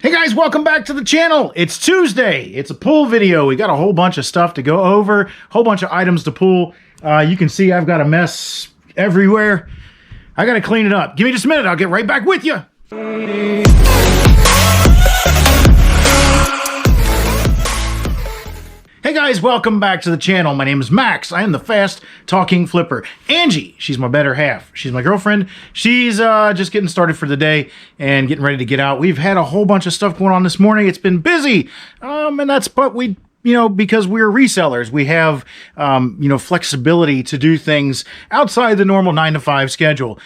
Hey guys, welcome back to the channel. It's Tuesday. It's a pull video. We got a whole bunch of stuff to go over, a whole bunch of items to pull. You can see I've got a mess everywhere. I got to clean it up. Give me just a minute. I'll get right back with you. Hey guys, welcome back to the channel. My name is Max. I am the fast talking flipper. Angie, she's my better half. She's my girlfriend. She's just getting started for the day and getting ready to get out. We've had a whole bunch of stuff going on this morning. It's been busy. And that's what we, because we're resellers, we have, flexibility to do things outside the normal 9-to-5 schedule.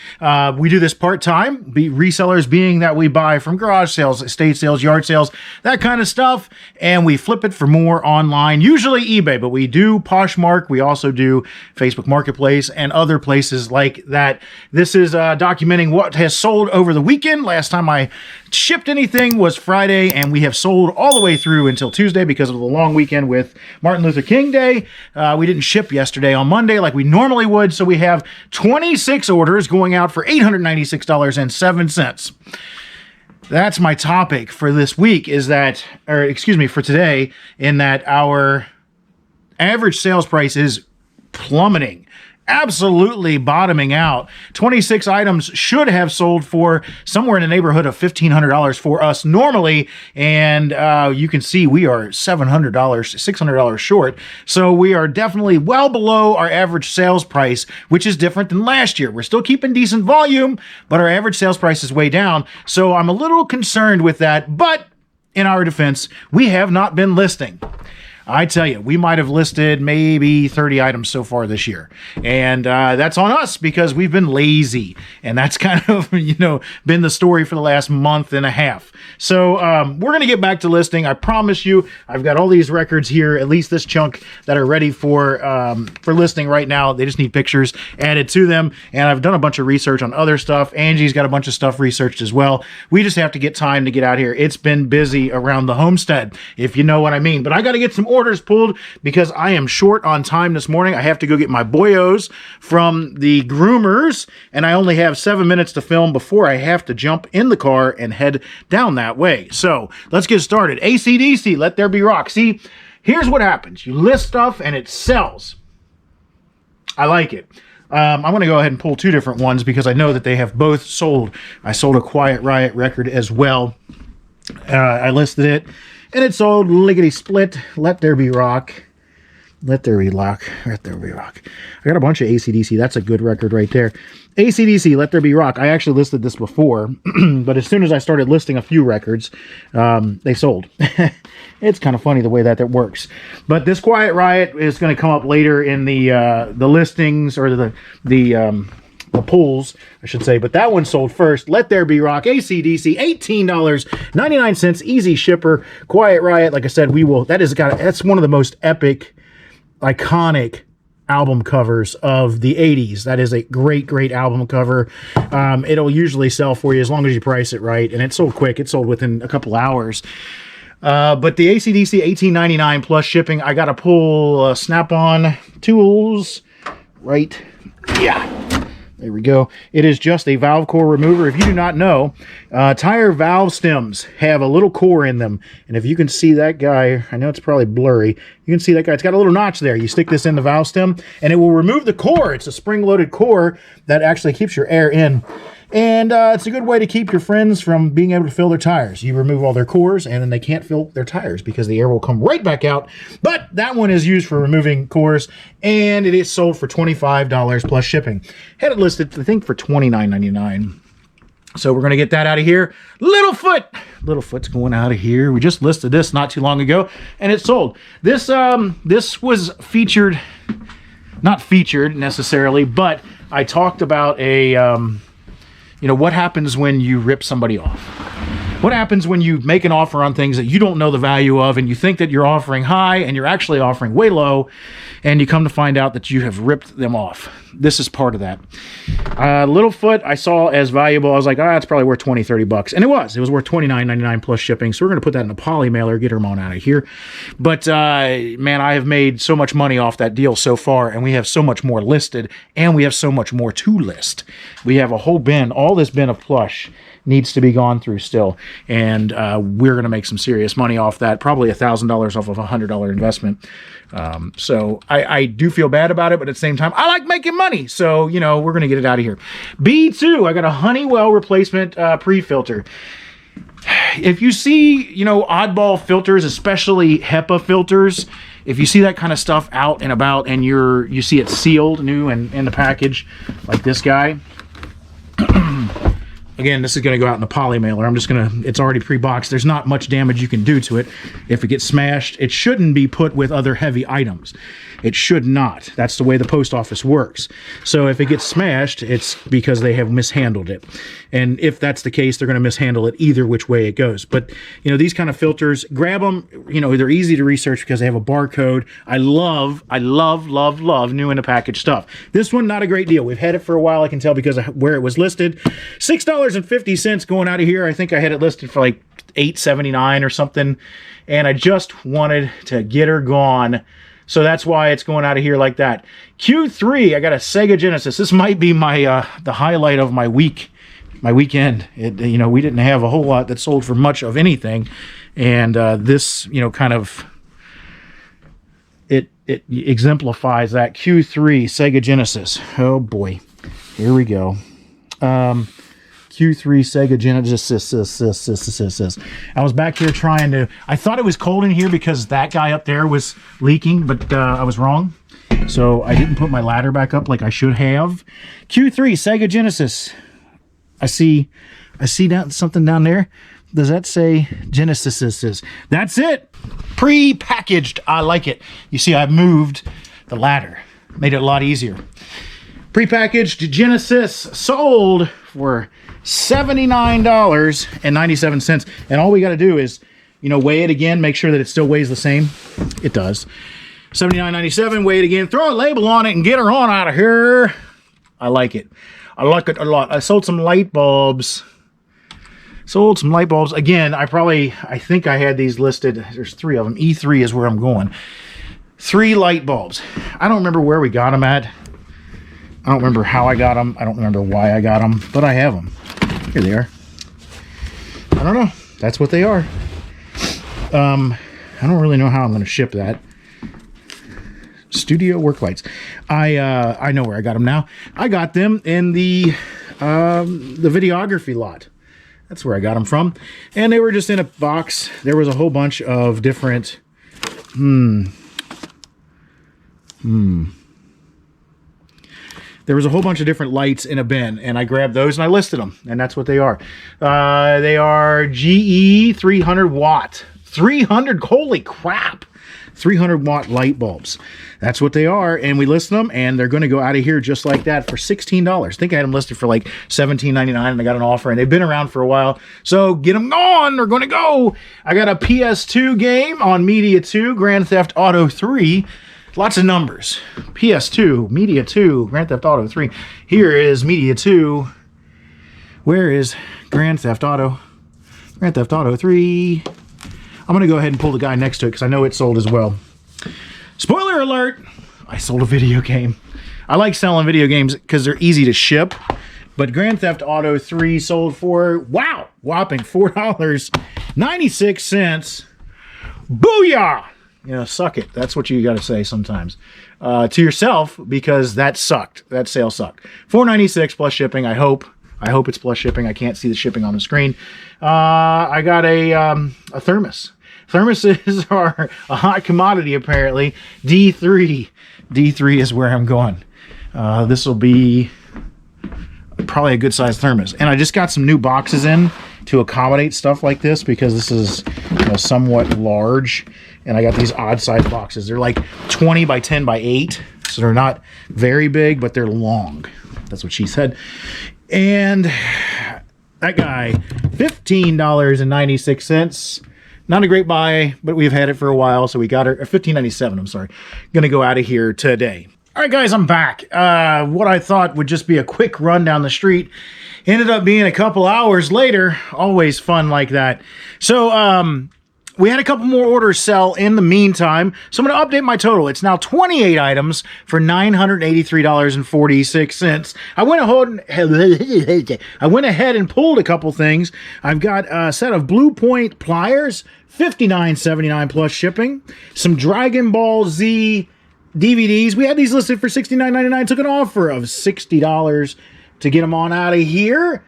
We do this part-time, resellers being that we buy from garage sales, estate sales, yard sales, that kind of stuff, and we flip it for more online, usually eBay, but we do Poshmark. We also do Facebook Marketplace and other places like that. This is documenting what has sold over the weekend. Last time I shipped anything was Friday, and we have sold all the way through until Tuesday because of the long weekend with Martin Luther King Day. We didn't ship yesterday on Monday like we normally would, so we have 26 orders going out for $896.07. That's my topic for this week, for today, in that our average sales price is plummeting. Absolutely bottoming out. 26 items should have sold for somewhere in the neighborhood of $1,500 for us normally, and you can see we are $700, $600 short. So we are definitely well below our average sales price, which is different than last year. We're still keeping decent volume, but our average sales price is way down. So I'm a little concerned with that, but in our defense, we have not been listing. I tell you, we might have listed maybe 30 items so far this year. And that's on us because we've been lazy. And that's kind of, been the story for the last month and a half. So we're going to get back to listing. I promise you, I've got all these records here, at least this chunk, that are ready for listing right now. They just need pictures added to them. And I've done a bunch of research on other stuff. Angie's got a bunch of stuff researched as well. We just have to get time to get out here. It's been busy around the homestead, if you know what I mean. But I got to get some orders pulled because I am short on time this morning. I have to go get my boyos from the groomers, and I only have 7 minutes to film before I have to jump in the car and head down that way. So let's get started. AC/DC, let there be rock. See, here's what happens. You list stuff and it sells. I like it. I'm going to go ahead and pull two different ones because I know that they have both sold. I sold a Quiet Riot record as well. I listed it. And it sold lickety split. Let there be rock. Let there be rock. Let there be rock. I got a bunch of AC/DC. That's a good record right there. AC/DC, Let There Be Rock. I actually listed this before, but as soon as I started listing a few records, they sold. It's kind of funny the way that works. But this Quiet Riot is going to come up later in the listings or the pulls, I should say, but that one sold first. Let There Be Rock, AC/DC, $18.99, easy shipper. Quiet Riot, like I said, that's one of the most epic, iconic album covers of the 80s. That is a great album cover. It'll usually sell for you as long as you price it right, and it sold quick. It sold within a couple hours. But the AC/DC, $18.99 plus shipping. I got to pull Snap-on tools right. Yeah. There we go. It is just a valve core remover. If you do not know, tire valve stems have a little core in them. And if you can see that guy, I know it's probably blurry. You can see that guy. It's got a little notch there. You stick this in the valve stem, and it will remove the core. It's a spring-loaded core that actually keeps your air in. And it's a good way to keep your friends from being able to fill their tires. You remove all their cores, and then they can't fill their tires because the air will come right back out. But that one is used for removing cores, and it is sold for $25 plus shipping. Had it listed, I think, for $29.99. So we're going to get that out of here. Littlefoot's going out of here. We just listed this not too long ago, and it sold. This was featured, not featured necessarily, but I talked about what happens when you rip somebody off? What happens when you make an offer on things that you don't know the value of, and you think that you're offering high and you're actually offering way low, and you come to find out that you have ripped them off? This is part of that. Littlefoot I saw as valuable. I was like, it's probably worth 20, 30 bucks. And it was worth $29.99 plus shipping. So we're going to put that in a poly mailer, get them on out of here. But man, I have made so much money off that deal so far, and we have so much more listed, and we have so much more to list. We have a whole bin, all this bin of plush needs to be gone through still. And we're going to make some serious money off that, probably $1,000 off of a $100 investment. So I do feel bad about it, but at the same time, I like making money. So, you know, we're going to get it out of here. B2, I got a Honeywell replacement pre-filter. If you see, you know, oddball filters, especially HEPA filters, if you see that kind of stuff out and about and you see it sealed new and in the package, like this guy, again, this is going to go out in the poly mailer. I'm just going to, it's already pre-boxed. There's not much damage you can do to it. If it gets smashed, it shouldn't be put with other heavy items. It should not. That's the way the post office works. So if it gets smashed, it's because they have mishandled it. And if that's the case, they're going to mishandle it either which way it goes. But, you know, these kind of filters, grab them. You know, they're easy to research because they have a barcode. I love new in the package stuff. This one, not a great deal. We've had it for a while. I can tell because of where it was listed. $6.50 going out of here. I think I had it listed for like $8.79 or something. And I just wanted to get her gone. So that's why it's going out of here like that. Q3, I got a Sega Genesis. This might be my the highlight of my weekend. You know, we didn't have a whole lot that sold for much of anything, and this, you know, kind of it exemplifies that. Q3 Sega Genesis. Oh boy, here we go. Q3 Sega Genesis. I was back here trying to... I thought it was cold in here because that guy up there was leaking, but I was wrong. So I didn't put my ladder back up like I should have. Q3 Sega Genesis. I see something down there. Does that say Genesis? That's it. Pre-packaged. I like it. You see, I moved the ladder. Made it a lot easier. Pre-packaged Genesis sold for $79.97. And all we got to do is, you know, weigh it again, make sure that it still weighs the same. It does. $79.97, weigh it again, throw a label on it, and get her on out of here. I like it. I like it a lot. I sold some light bulbs. Again, I think I had these listed. There's 3 of them. E3 is where I'm going. 3 light bulbs. I don't remember where we got them at. I don't remember how I got them. I don't remember why I got them, but I have them. Here they are. I don't know. That's what they are. I don't really know how I'm going to ship that. Studio work lights. I know where I got them now. I got them in the videography lot. That's where I got them from. And they were just in a box. There was a whole bunch of different... There was a whole bunch of different lights in a bin, and I grabbed those and I listed them, and that's what they are. They are GE 300 watt. 300, holy crap! 300 watt light bulbs. That's what they are, and we listed them, and they're going to go out of here just like that for $16. I think I had them listed for like $17.99, and I got an offer, and they've been around for a while. So get them gone. They're going to go. I got a PS2 game on Media 2, Grand Theft Auto 3. Lots of numbers. PS2, Media 2, Grand Theft Auto 3. Here is Media 2. Where is Grand Theft Auto? Grand Theft Auto 3. I'm going to go ahead and pull the guy next to it because I know it sold as well. Spoiler alert! I sold a video game. I like selling video games because they're easy to ship. But Grand Theft Auto 3 sold for, wow, whopping $4.96. Booyah! You know, suck it. That's what you got to say sometimes to yourself, because that sucked. That sale sucked. $4.96 plus shipping. I hope it's plus shipping. I can't see the shipping on the screen. I got a thermos. Thermoses are a hot commodity apparently. D3 is where I'm going. This will be probably a good sized thermos. And I just got some new boxes in to accommodate stuff like this because this is, you know, somewhat large. And I got these odd size boxes. They're like 20 by 10 by 8. So they're not very big, but they're long. That's what she said. And that guy, $15.96. Not a great buy, but we've had it for a while. So we got her, $15.97, I'm sorry. Gonna go out of here today. All right, guys, I'm back. What I thought would just be a quick run down the street ended up being a couple hours later. Always fun like that. So, We had a couple more orders sell in the meantime, so I'm going to update my total. It's now 28 items for $983.46. I went ahead and pulled a couple things. I've got a set of Blue Point pliers, $59.79 plus shipping. Some Dragon Ball Z DVDs. We had these listed for $69.99. Took an offer of $60 to get them on out of here.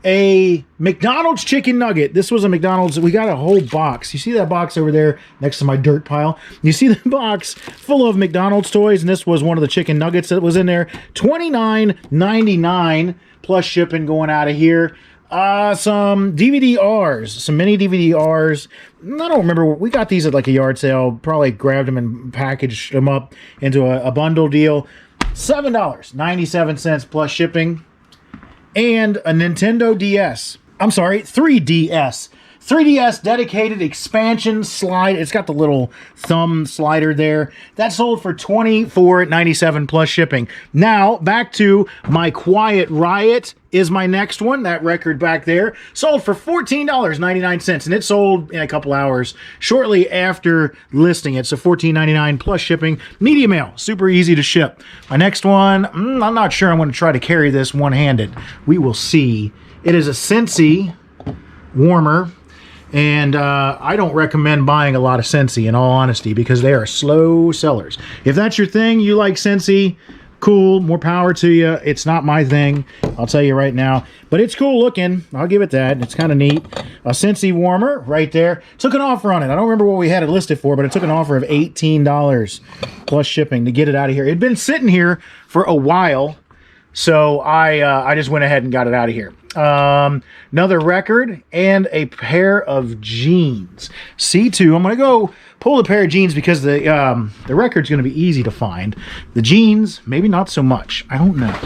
A McDonald's chicken nugget. This was a McDonald's. We got a whole box. You see that box over there next to my dirt pile? You see the box full of McDonald's toys, and this was one of the chicken nuggets that was in there. $29.99 plus shipping going out of here. Some DVD-Rs, some mini DVD-Rs. I don't remember. We got these at like a yard sale. Probably grabbed them and packaged them up into a bundle deal. $7.97 plus shipping. And a Nintendo DS. I'm sorry, 3DS. 3DS dedicated expansion slide. It's got the little thumb slider there. That sold for $24.97 plus shipping. Now, back to my Quiet Riot is my next one. That record back there sold for $14.99, and it sold in a couple hours shortly after listing it. So $14.99 plus shipping. Media mail, super easy to ship. My next one, I'm not sure I'm going to try to carry this one-handed. We will see. It is a Scentsy warmer. And I don't recommend buying a lot of Scentsy, in all honesty, because they are slow sellers. If that's your thing, you like Scentsy, cool, more power to you. It's not my thing, I'll tell you right now. But it's cool looking. I'll give it that. It's kind of neat. A Scentsy warmer right there. Took an offer on it. I don't remember what we had it listed for, but it took an offer of $18 plus shipping to get it out of here. It had been sitting here for a while, so I just went ahead and got it out of here. Another record and a pair of jeans. C2. I'm going to go pull the pair of jeans because the record's going to be easy to find. The jeans, maybe not so much. I don't know.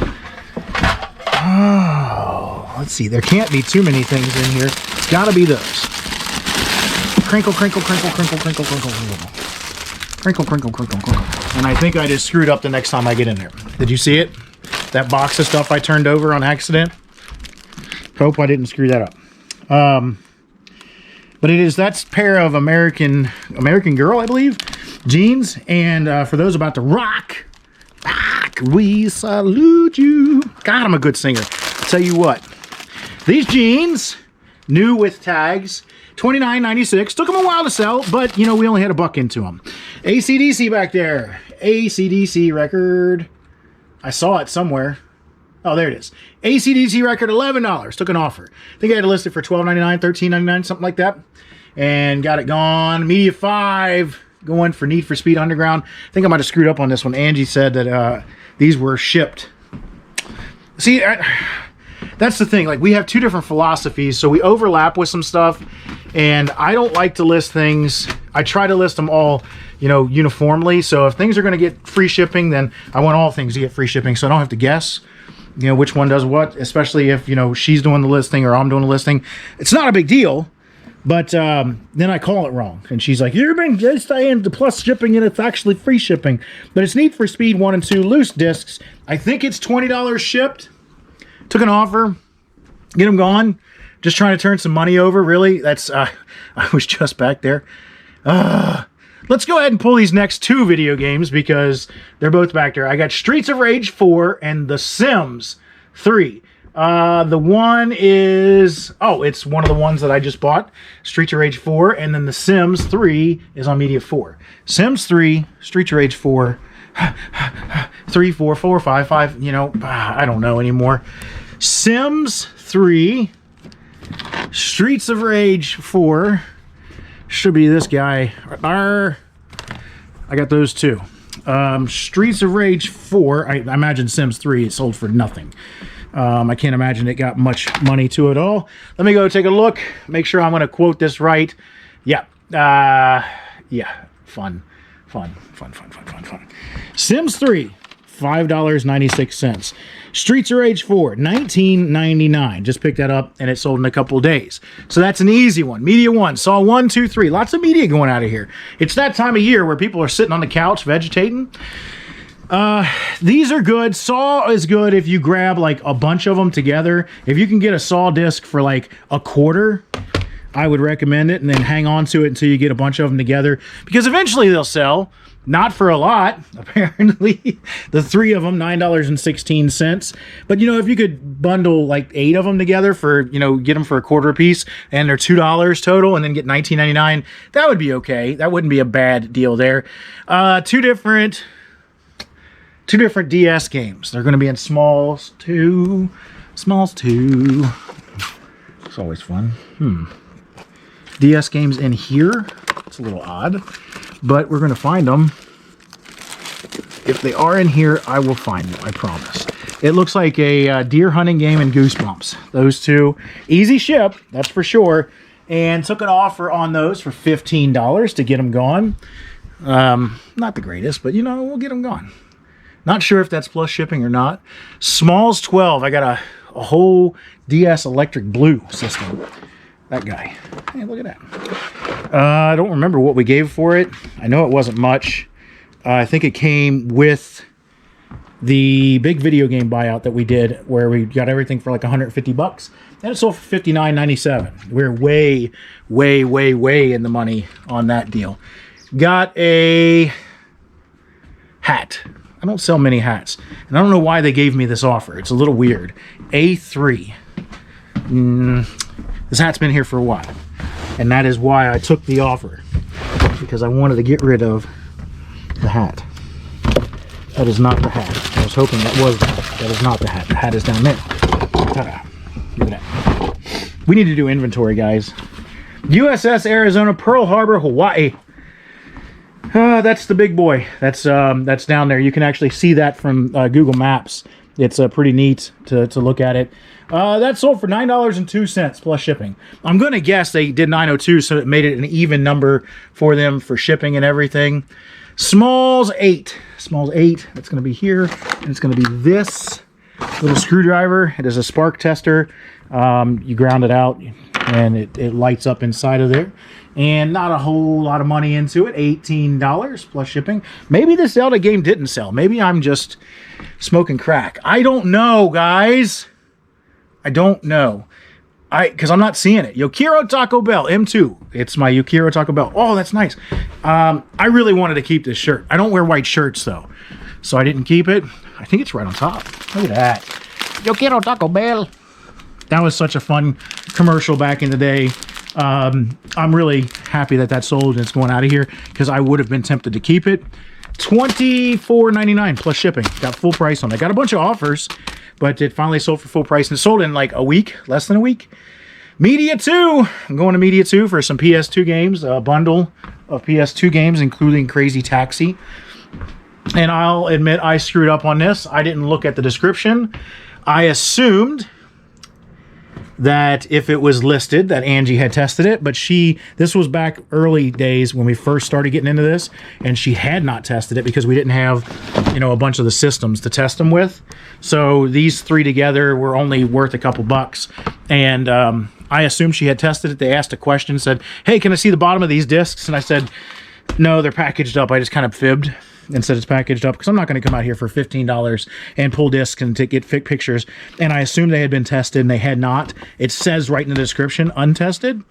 Oh, let's see. There can't be too many things in here. It's got to be those. Crinkle, crinkle, crinkle, crinkle, crinkle, crinkle, crinkle. Crinkle, crinkle, crinkle, crinkle. And I think I just screwed up the next time I get in there. Did you see it? That box of stuff I turned over on accident? Hope I didn't screw that up. But that's a pair of American Girl, I believe, jeans. And for those about to rock, we salute you. God, I'm a good singer. I'll tell you what. These jeans, new with tags, $29.96. Took them a while to sell, but, you know, we only had $1 into them. AC/DC back there. AC/DC record. I saw it somewhere. Oh, there it is. AC/DC record, $11. Took an offer. I think I had it listed for $12.99, $13.99, something like that. And got it gone. Media 5 going for Need for Speed Underground. I think I might have screwed up on this one. Angie said that these were shipped. See, that's the thing. Like, we have two different philosophies, so we overlap with some stuff. And I don't like to list things. I try to list them all, you know, uniformly. So if things are going to get free shipping, then I want all things to get free shipping, so I don't have to guess, you know, which one does what, especially if, you know, she's doing the listing or I'm doing the listing. It's not a big deal, but then I call it wrong. And she's like, you've been just saying the plus shipping and it's actually free shipping. But it's Need for Speed 1 and 2 loose discs. I think it's $20 shipped. Took an offer. Get them gone. Just trying to turn some money over, really. That's, I was just back there. Let's go ahead and pull these next two video games because they're both back there. I got Streets of Rage 4 and The Sims 3. The one is, it's one of the ones that I just bought. Streets of Rage 4, and then The Sims 3 is on Media 4. Sims 3, Streets of Rage 4, 3, 4, 4, 5, 5, you know, I don't know anymore. Sims 3, Streets of Rage 4, should be this guy right there. I got those two. Streets of Rage 4, I imagine Sims 3 is sold for nothing. I can't imagine it got much money to it all. Let me go take a look, make sure I'm going to quote this right. Yeah. Fun. Sims 3, $5.96. Streets of Rage 4, $19.99. Just picked that up, and it sold in a couple days. So that's an easy one. Media 1, Saw 1, 2, 3. Lots of media going out of here. It's that time of year where people are sitting on the couch vegetating. These are good. Saw is good if you grab like a bunch of them together. If you can get a Saw disc for like $0.25, I would recommend it, and then hang on to it until you get a bunch of them together, because eventually they'll sell. Not for a lot, apparently. The 3 of them, $9.16. But, if you could bundle like 8 of them together for, get them for a quarter a piece, and they're $2 total, and then get $19.99, that would be okay. That wouldn't be a bad deal there. Two different DS games. They're going to be in Smalls 2. Smalls 2. It's always fun. DS games in here. It's a little odd, but we're going to find them. If they are in here, I will find them, I promise. It looks like a deer hunting game and Goosebumps. Those two. Easy ship, that's for sure. And took an offer on those for $15 to get them gone. Not the greatest, but we'll get them gone. Not sure if that's plus shipping or not. Smalls 12. I got a whole DS electric blue system. That guy. Hey, look at that. I don't remember what we gave for it. I know it wasn't much. I think it came with the big video game buyout that we did, where we got everything for like $150, and it sold for $59.97. We're way, way, way, way in the money on that deal. Got a hat. I don't sell many hats, and I don't know why they gave me this offer. It's a little weird. A3. This hat's been here for a while, and that is why I took the offer, because I wanted to get rid of the hat. That is not the hat. I was hoping that was the hat. That is not the hat. The hat is down there. Ta-da. Look at that. We need to do inventory, guys. USS Arizona, Pearl Harbor, Hawaii. That's the big boy. That's down there. You can actually see that from Google Maps. It's pretty neat to look at it. That sold for $9.02 plus shipping. I'm going to guess they did $9.02, so it made it an even number for them for shipping and everything. Smalls 8. Smalls 8. That's going to be here. And it's going to be this little screwdriver. It is a spark tester. You ground it out, and it lights up inside of there. And not a whole lot of money into it. $18 plus shipping. Maybe the Zelda game didn't sell. Maybe I'm just smoking crack. I don't know, guys. I don't know. Because I'm not seeing it. Yokiro Taco Bell M2. It's my Yokiro Taco Bell. Oh, that's nice. I really wanted to keep this shirt. I don't wear white shirts, though, so I didn't keep it. I think it's right on top. Look at that. Yokiro Taco Bell. That was such a fun commercial back in the day. I'm really happy that sold and it's going out of here, because I would have been tempted to keep it. $24.99 plus shipping. Got full price on it. Got a bunch of offers, but it finally sold for full price, and it sold in like a week, less than a week. Media 2. I'm going to Media 2 for some PS2 games, a bundle of PS2 games, including Crazy Taxi. And I'll admit I screwed up on this. I didn't look at the description. I assumed that if it was listed that Angie had tested it, but this was back early days when we first started getting into this, and she had not tested it because we didn't have, a bunch of the systems to test them with. So these 3 together were only worth a couple bucks, and I assumed she had tested it. They asked a question, said, "Hey, can I see the bottom of these discs?" And I said, "No, they're packaged up." I just kind of fibbed and said it's packaged up, because I'm not going to come out here for $15 and pull discs and get pictures. And I assumed they had been tested, and they had not. It says right in the description, untested.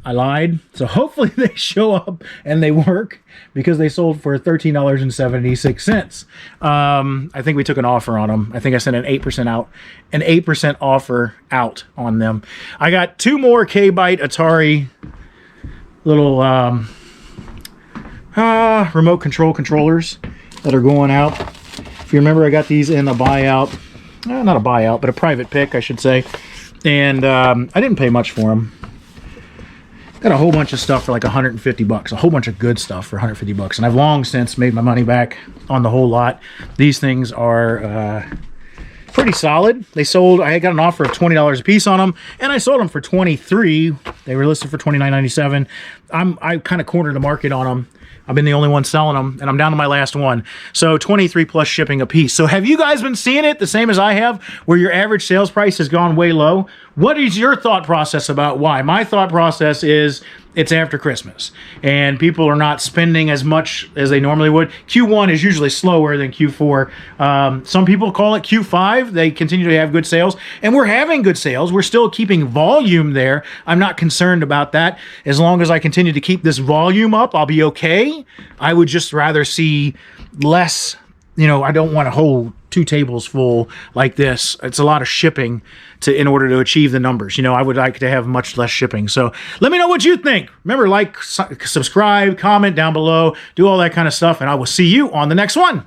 I lied. So hopefully they show up and they work, because they sold for $13.76. I think we took an offer on them. I think I sent an 8% offer out on them. I got 2 more K-Byte Atari little remote control controllers that are going out. If you remember, I got these in a buyout. Not a buyout, but a private pick, I should say. And I didn't pay much for them. Got a whole bunch of stuff for like $150. A whole bunch of good stuff for $150. And I've long since made my money back on the whole lot. These things are pretty solid. They sold, I got an offer of $20 a piece on them, and I sold them for $23. They were listed for $29.97. I kind of cornered the market on them. I've been the only one selling them, and I'm down to my last one. So $23 plus shipping a piece. So have you guys been seeing it the same as I have, where your average sales price has gone way low? What is your thought process about why? My thought process is it's after Christmas and people are not spending as much as they normally would. Q1 is usually slower than Q4. Some people call it Q5. They continue to have good sales, and we're having good sales. We're still keeping volume there. I'm not concerned about that. As long as I continue to keep this volume up, I'll be okay. I would just rather see less. I don't want a whole 2 tables full like this. It's a lot of shipping in order to achieve the numbers. I would like to have much less shipping. So let me know what you think. Remember, like, subscribe, comment down below, do all that kind of stuff, and I will see you on the next one.